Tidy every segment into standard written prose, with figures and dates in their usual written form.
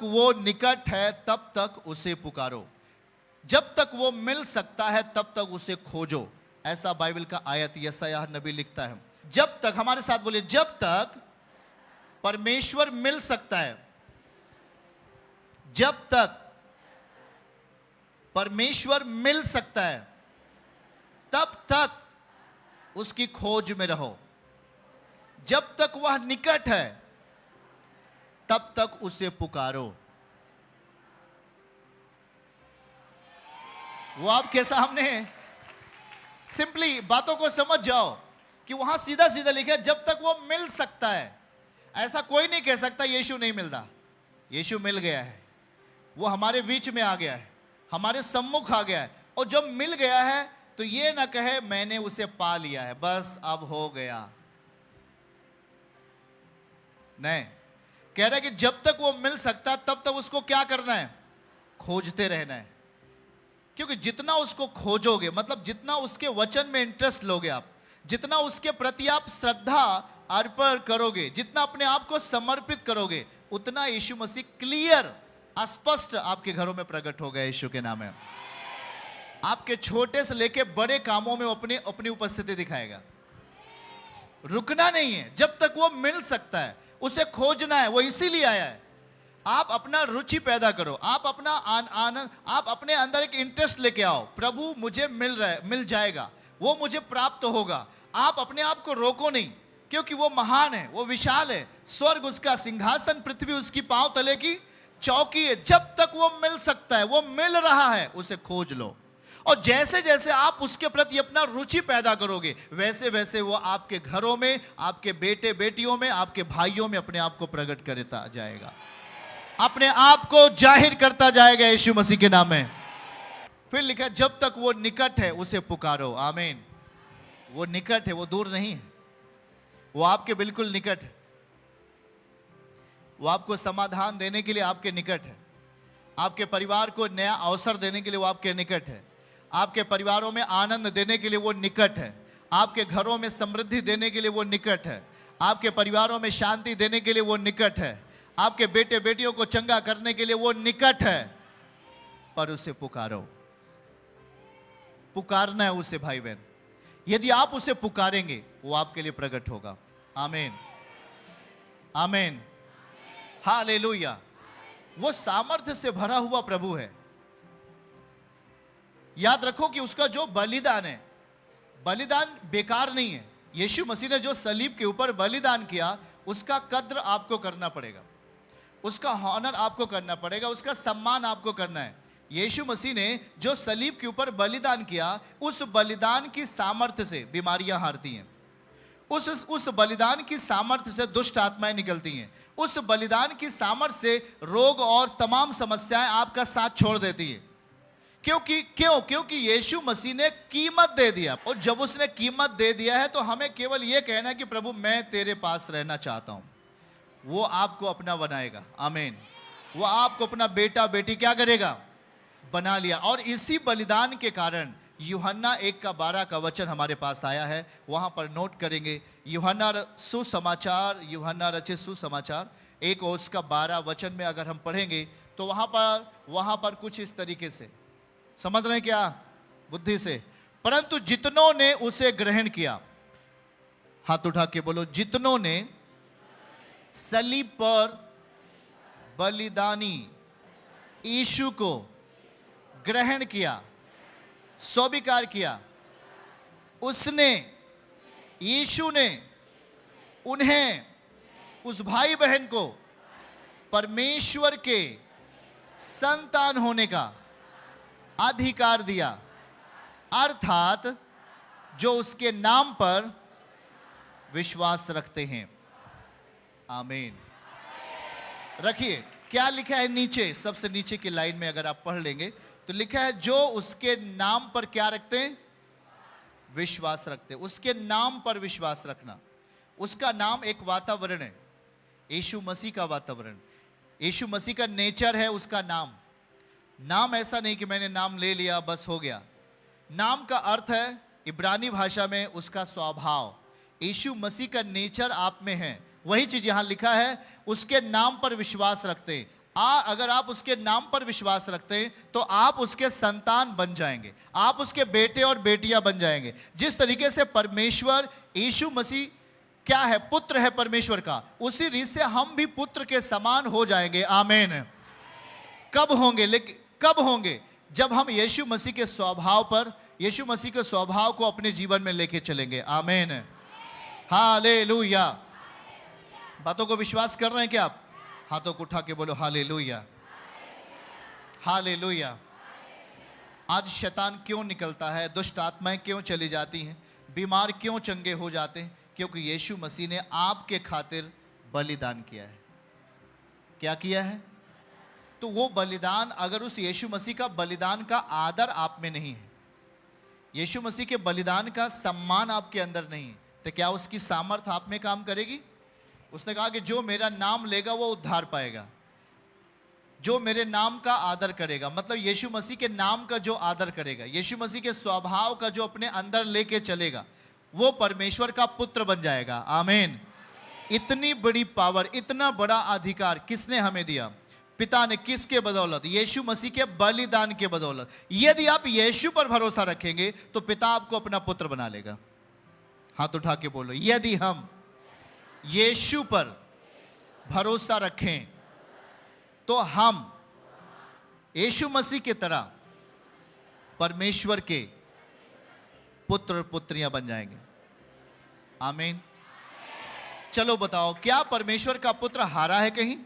वो निकट है तब तक उसे पुकारो, जब तक वो मिल सकता है तब तक उसे खोजो। ऐसा बाइबल का आयत यशायाह नबी लिखता है। जब तक, हमारे साथ बोलिए, जब तक परमेश्वर मिल सकता है, जब तक परमेश्वर मिल सकता है तब तक उसकी खोज में रहो। जब तक वह निकट है तब तक उसे पुकारो। वो आपके सामने है। सिंपली बातों को समझ जाओ कि वहां सीधा सीधा लिखा है जब तक वो मिल सकता है। ऐसा कोई नहीं कह सकता यीशु नहीं मिलता। यीशु मिल गया है, वो हमारे बीच में आ गया है, हमारे सम्मुख आ गया है। और जब मिल गया है तो ये ना कहे मैंने उसे पा लिया है, बस अब हो गया। नहीं, कह रहा है कि जब तक वो मिल सकता तब तक उसको क्या करना है? खोजते रहना है। क्योंकि जितना उसको खोजोगे, मतलब जितना उसके वचन में इंटरेस्ट लोगे आप, जितना उसके प्रति आप श्रद्धा अर्पण करोगे, जितना अपने आप को समर्पित करोगे, उतना यीशु मसीह क्लियर, स्पष्ट आपके घरों में प्रकट होगा। यीशु के नाम में आपके छोटे से लेके बड़े कामों में अपनी उपस्थिति दिखाएगा। रुकना नहीं है जब तक वो मिल सकता है, उसे खोजना है। वो इसीलिए आया है। आप अपना रुचि पैदा करो, आप अपना आनंद, आप अपने अंदर एक इंटरेस्ट लेके आओ। प्रभु मुझे मिल रहा है, मिल जाएगा, वो मुझे प्राप्त होगा। आप अपने आप को रोको नहीं, क्योंकि वो महान है, वो विशाल है। स्वर्ग उसका सिंहासन, पृथ्वी उसकी पांव तले की चौकी है। जब तक वो मिल सकता है, वो मिल रहा है, उसे खोज लो। और जैसे जैसे आप उसके प्रति अपना रुचि पैदा करोगे, वैसे वैसे वो आपके घरों में, आपके बेटे बेटियों में, आपके भाइयों में अपने आप को प्रकट करता जाएगा, अपने आप को जाहिर करता जाएगा यीशु मसीह के नाम में। फिर लिखा है जब तक वो निकट है उसे पुकारो। आमीन। वो निकट है, वो दूर नहीं है, वो आपके बिल्कुल निकट है। वो आपको समाधान देने के लिए आपके निकट है, आपके परिवार को नया अवसर देने के लिए वो आपके निकट है, आपके परिवारों में आनंद देने के लिए वो निकट है, आपके घरों में समृद्धि देने के लिए वो निकट है, आपके परिवारों में शांति देने के लिए वो निकट है, आपके बेटे बेटियों को चंगा करने के लिए वो निकट है। पर उसे पुकारो। पुकारना है उसे भाई बहन। यदि आप उसे पुकारेंगे वो आपके लिए प्रकट होगा। आमीन, आमीन, हालेलुया। वो सामर्थ्य से भरा हुआ प्रभु है। याद रखो कि उसका जो बलिदान है, बलिदान बेकार नहीं है। यीशु मसीह ने जो सलीब के ऊपर बलिदान किया, उसका कद्र आपको करना पड़ेगा, उसका हॉनर आपको करना पड़ेगा, उसका सम्मान आपको करना है। यीशु मसीह ने जो सलीब के ऊपर बलिदान किया, उस बलिदान की सामर्थ्य से बीमारियां हारती हैं, उस बलिदान की सामर्थ्य से दुष्ट आत्माएं निकलती हैं, उस बलिदान की सामर्थ्य से रोग और तमाम समस्याएं आपका साथ छोड़ देती है। क्योंकि यीशु मसीह ने कीमत दे दिया। और जब उसने कीमत दे दिया है तो हमें केवल यह कहना है कि प्रभु मैं तेरे पास रहना चाहता हूं। वो आपको अपना बनाएगा। आमीन। वो आपको अपना बेटा बेटी क्या करेगा? बना लिया। और इसी बलिदान के कारण यूहन्ना 1:12 का वचन हमारे पास आया है, वहां पर नोट करेंगे। यूहन्ना सुसमाचार, यूहन्ना रचित सुसमाचार 1 और उसका 12 वचन में अगर हम पढ़ेंगे तो वहां पर कुछ इस तरीके से, समझ रहे हैं क्या? बुद्धि से। परंतु जितनों ने उसे ग्रहण किया, हाथ उठा के बोलो, जितनों ने सलीब पर बलिदानी यीशु को ग्रहण किया, स्वीकार किया, उसने, यीशु ने उन्हें, उस भाई बहन को परमेश्वर के संतान होने का अधिकार दिया। अर्थात जो उसके नाम पर विश्वास रखते हैं। आमीन। रखिए क्या लिखा है नीचे, सबसे नीचे की लाइन में अगर आप पढ़ लेंगे तो लिखा है जो उसके नाम पर क्या रखते हैं? विश्वास रखते हैं। उसके नाम पर विश्वास रखना, उसका नाम एक वातावरण है, यीशु मसीह का वातावरण। यीशु मसीह का नेचर है उसका नाम। नाम ऐसा नहीं कि मैंने नाम ले लिया बस हो गया। नाम का अर्थ है इब्रानी भाषा में उसका स्वभाव। यीशु मसीह का नेचर आप में है। वही चीज यहां लिखा है, उसके नाम पर विश्वास रखते हैं। अगर आप उसके नाम पर विश्वास रखते हैं तो आप उसके संतान बन जाएंगे, आप उसके बेटे और बेटियां बन जाएंगे। जिस तरीके से परमेश्वर यीशु मसीह क्या है, पुत्र है परमेश्वर का, उसी रीत से हम भी पुत्र के समान हो जाएंगे। आमीन। कब होंगे? लेकिन कब होंगे? जब हम यीशु मसीह के स्वभाव पर, यीशु मसीह के स्वभाव को अपने जीवन में लेके चलेंगे। आमीन, हालेलुया। बातों को विश्वास कर रहे हैं क्या आप? हाथों को उठा के बोलो हालेलुया, हालेलुया। आज शैतान क्यों निकलता है, दुष्ट आत्माएं क्यों चली जाती हैं, बीमार क्यों चंगे हो जाते हैं? क्योंकि यीशु मसीह ने आपके खातिर बलिदान किया है। क्या किया है? तो वो बलिदान, अगर उस यीशु मसीह का बलिदान का आदर आप में नहीं है, यीशु मसीह के बलिदान का सम्मान आपके अंदर नहीं है, तो क्या उसकी सामर्थ आप में काम करेगी? उसने कहा कि जो मेरा नाम लेगा वो उद्धार पाएगा, जो मेरे नाम का आदर करेगा, मतलब यीशु मसीह के नाम का जो आदर करेगा, यीशु मसीह के स्वभाव का जो अपने अंदर लेके चलेगा, वो परमेश्वर का पुत्र बन जाएगा। आमीन। इतनी बड़ी पावर, इतना बड़ा अधिकार किसने हमें दिया? पिता ने। किसके बदौलत? यीशु मसीह के बलिदान के बदौलत। यदि आप यीशु पर भरोसा रखेंगे तो पिता आपको अपना पुत्र बना लेगा। हाथ उठा के बोलो, यदि हम यीशु पर भरोसा रखें तो हम यीशु मसीह की तरह परमेश्वर के पुत्र और पुत्रियां बन जाएंगे। आमीन। चलो बताओ, क्या परमेश्वर का पुत्र हारा है कहीं?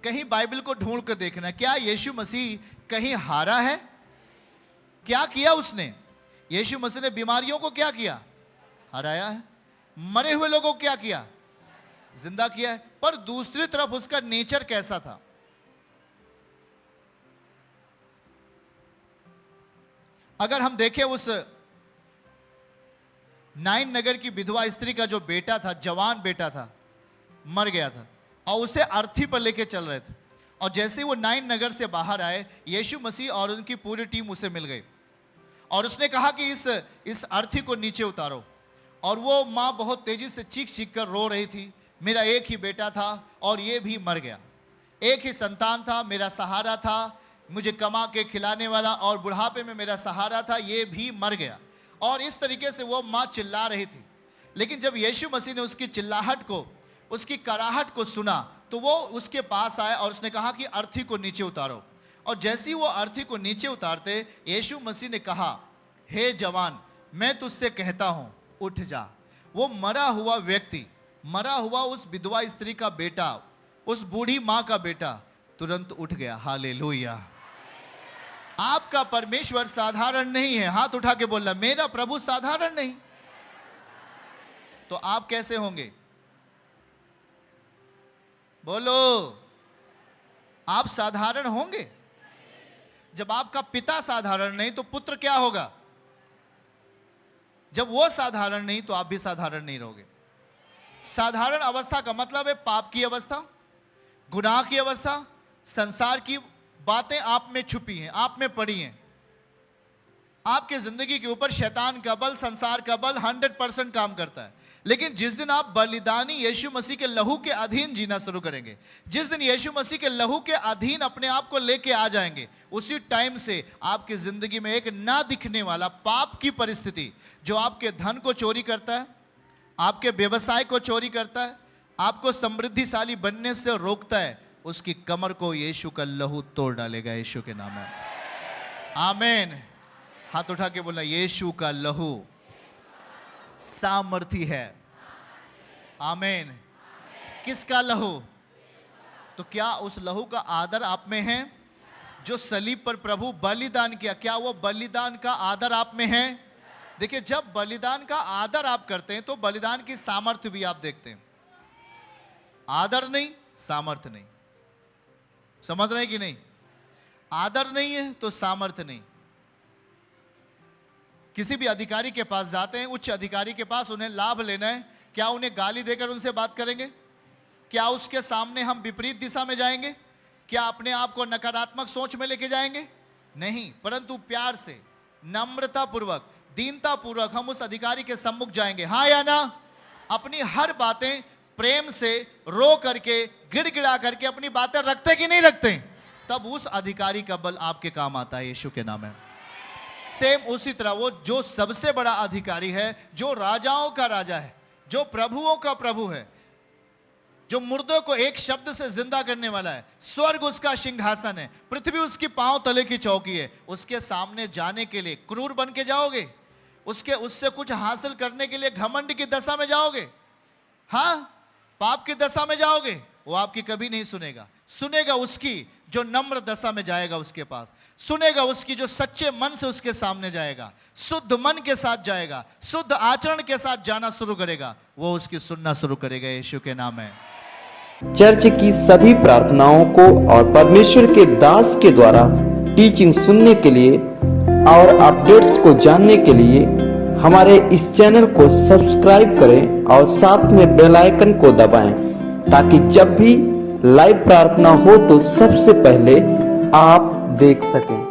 कहीं बाइबल को ढूंढ कर देखना, क्या यीशु मसीह कहीं हारा है? क्या किया उसने? यीशु मसीह ने बीमारियों को क्या किया? हराया है। मरे हुए लोगों को क्या किया? जिंदा किया है। पर दूसरी तरफ उसका नेचर कैसा था? अगर हम देखें, उस नाइन नगर की विधवा स्त्री का जो बेटा था, जवान बेटा था, मर गया था और उसे अर्थी पर लेके चल रहे थे, और जैसे वो नाइन नगर से बाहर आए, यीशु मसीह और उनकी पूरी टीम उसे मिल गई और उसने कहा कि इस अर्थी को नीचे उतारो। और वो माँ बहुत तेजी से चीख चीख कर रो रही थी, मेरा एक ही बेटा था और ये भी मर गया, एक ही संतान था, मेरा सहारा था, मुझे कमा के खिलाने वाला, और बुढ़ापे में मेरा सहारा था, ये भी मर गया। और इस तरीके से वो माँ चिल्ला रही थी। लेकिन जब यीशु मसीह ने उसकी चिल्लाहट को, उसकी कराहट को सुना, तो वो उसके पास आए और उसने कहा कि अर्थी को नीचे उतारो। और जैसे ही वो अर्थी को नीचे उतारते, यीशु मसीह ने कहा, हे जवान, मैं तुझसे कहता हूं, उठ जा। वो मरा हुआ व्यक्ति, मरा हुआ उस विधवा स्त्री का बेटा, उस बूढ़ी माँ का बेटा तुरंत उठ गया। हालेलुया। आपका परमेश्वर साधारण नहीं है। हाथ उठा के बोलना, मेरा प्रभु साधारण नहीं। तो आप कैसे होंगे? बोलो, आप साधारण होंगे? जब आपका पिता साधारण नहीं तो पुत्र क्या होगा? जब वो साधारण नहीं तो आप भी साधारण नहीं रहोगे। साधारण अवस्था का मतलब है पाप की अवस्था, गुनाह की अवस्था, संसार की बातें आप में छुपी हैं, आप में पड़ी हैं। आपके जिंदगी के ऊपर शैतान का बल, संसार का बल 100% काम करता है। लेकिन जिस दिन आप बलिदानी यीशु मसीह के लहू के अधीन जीना शुरू करेंगे, जिस दिन यीशु मसीह के लहू के अधीन अपने आप को लेके आ जाएंगे, उसी टाइम से आपकी जिंदगी में एक ना दिखने वाला पाप की परिस्थिति, जो आपके धन को चोरी करता है, आपके व्यवसाय को चोरी करता है, आपको समृद्धिशाली बनने से रोकता है, उसकी कमर को यीशु का लहू तोड़ डालेगा। यीशु के नाम में आमीन। हाथ उठा के बोला, यीशु का लहू सामर्थी है। आमीन। किसका लहू? तो क्या उस लहू का आदर आप में है? जो सलीब पर प्रभु बलिदान किया, क्या वो बलिदान का आदर आप में है? देखिए, जब बलिदान का आदर आप करते हैं तो बलिदान की सामर्थ्य भी आप देखते हैं। आदर नहीं, सामर्थ्य नहीं। समझ रहे हैं कि नहीं? आदर नहीं है तो सामर्थ्य नहीं। किसी भी अधिकारी के पास जाते हैं, उच्च अधिकारी के पास, उन्हें लाभ लेना है, क्या उन्हें गाली देकर उनसे बात करेंगे? क्या उसके सामने हम विपरीत दिशा में जाएंगे? क्या अपने आप को नकारात्मक सोच में लेके जाएंगे? नहीं, परंतु प्यार से, नम्रता पूर्वक, दीनता पूर्वक हम उस अधिकारी के सम्मुख जाएंगे। हाँ या ना? अपनी हर बातें प्रेम से, रो करके, गिड़गिड़ा करके अपनी बातें रखते कि नहीं रखते, तब उस अधिकारी का बल आपके काम आता है यीशु के नाम में। सेम उसी तरह वो जो सबसे बड़ा अधिकारी है, जो राजाओं का राजा है, जो प्रभुओं का प्रभु है, जो मुर्दों को एक शब्द से जिंदा करने वाला है, स्वर्ग उसका सिंहासन है, पृथ्वी उसकी पांव तले की चौकी है, उसके सामने जाने के लिए क्रूर बन के जाओगे? उससे कुछ हासिल करने के लिए घमंड की दशा में जाओगे? हाँ, पाप की दशा में जाओगे? वो आपकी कभी नहीं सुनेगा। सुनेगा उसकी जो नम्र दशा में जाएगा उसके पास, सुनेगा उसकी जो सच्चे मन से उसके सामने जाएगा, शुद्ध मन के साथ जाएगा, शुद्ध आचरण के साथ जाना शुरू करेगा, वो उसकी सुनना शुरू करेगा यीशु के नाम में। चर्च की सभी प्रार्थनाओं को और परमेश्वर के दास के द्वारा टीचिंग सुनने के लिए और अपडेट्स को जानने के लिए हमारे इस चैनल को सब्सक्राइब करें और साथ में बेल आइकन को दबाएं, ताकि जब भी लाइव प्रार्थना हो तो सबसे पहले आप देख सकें।